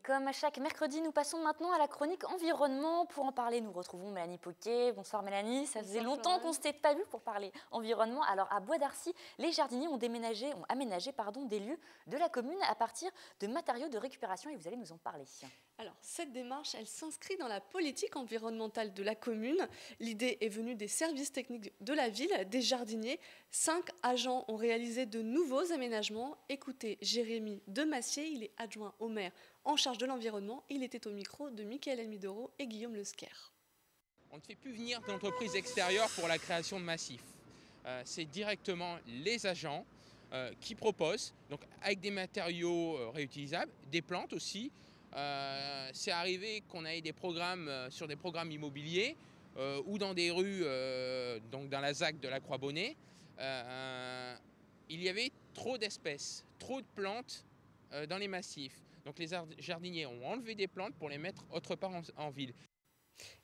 comme à chaque mercredi, nous passons maintenant à la chronique environnement. Pour en parler, nous retrouvons Mélanie Poquet. Bonsoir Mélanie, ça faisait longtemps qu'on ne s'était pas vu pour parler environnement. Alors à Bois d'Arcy, les jardiniers ont aménagé des lieux de la commune à partir de matériaux de récupération et vous allez nous en parler. Alors, cette démarche, elle s'inscrit dans la politique environnementale de la commune. L'idée est venue des services techniques de la ville, des jardiniers. 5 agents ont réalisé de nouveaux aménagements. Écoutez Jérémy Demassier, il est adjoint au maire en charge de l'environnement. Il était au micro de Mickaël Elmidoro et Guillaume Lesquer. On ne fait plus venir d'entreprises extérieures pour la création de massifs. C'est directement les agents qui proposent, donc avec des matériaux réutilisables, des plantes aussi. C'est arrivé qu'on ait des programmes sur des programmes immobiliers ou dans des rues, donc dans la ZAC de la Croix-Bonnet. Il y avait trop d'espèces, trop de plantes dans les massifs. Donc les jardiniers ont enlevé des plantes pour les mettre autre part en ville.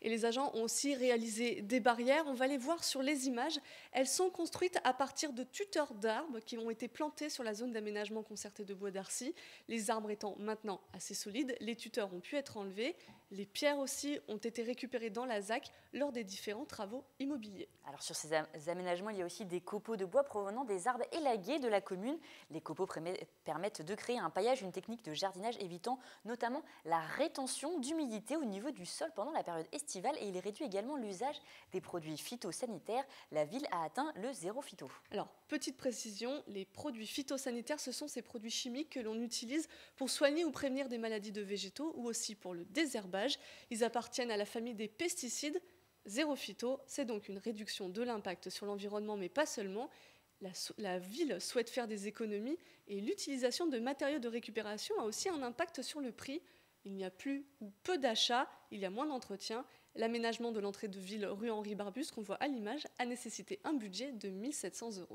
Et les agents ont aussi réalisé des barrières. On va les voir sur les images. Elles sont construites à partir de tuteurs d'arbres qui ont été plantés sur la zone d'aménagement concerté de Bois d'Arcy. Les arbres étant maintenant assez solides, les tuteurs ont pu être enlevés. Les pierres aussi ont été récupérées dans la ZAC lors des différents travaux immobiliers. Alors sur ces aménagements, il y a aussi des copeaux de bois provenant des arbres élagués de la commune. Les copeaux permettent de créer un paillage, une technique de jardinage évitant notamment la rétention d'humidité au niveau du sol pendant la période estivale et il réduit également l'usage des produits phytosanitaires. La ville a atteint le zéro phyto. Alors, petite précision, les produits phytosanitaires, ce sont ces produits chimiques que l'on utilise pour soigner ou prévenir des maladies de végétaux ou aussi pour le désherbage. Ils appartiennent à la famille des pesticides. Zéro phyto, c'est donc une réduction de l'impact sur l'environnement, mais pas seulement. La ville souhaite faire des économies et l'utilisation de matériaux de récupération a aussi un impact sur le prix. Il n'y a plus ou peu d'achats, il y a moins d'entretien. L'aménagement de l'entrée de ville rue Henri Barbus, qu'on voit à l'image, a nécessité un budget de 1 700 €.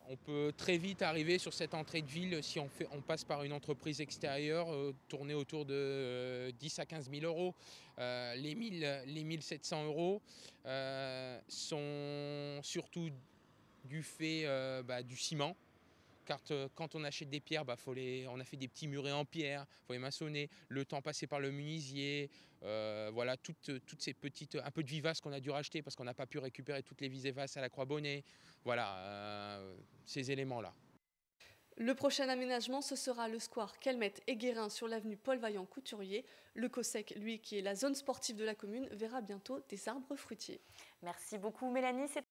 On peut très vite arriver sur cette entrée de ville si on passe par une entreprise extérieure, tourner autour de 10 à 15 000 €. Les 1 700 € sont surtout du fait du ciment. Car quand on achète des pierres, on a fait des petits murets en pierre, il faut les maçonner, le temps passé par le menuisier, voilà, toutes ces petites, un peu de vivace qu'on a dû racheter parce qu'on n'a pas pu récupérer toutes les vivaces à la Croix-Bonnet, voilà, ces éléments-là. Le prochain aménagement, ce sera le square Calmette et Guérin sur l'avenue Paul-Vaillant-Couturier. Le COSEC, lui, qui est la zone sportive de la commune, verra bientôt des arbres fruitiers. Merci beaucoup Mélanie.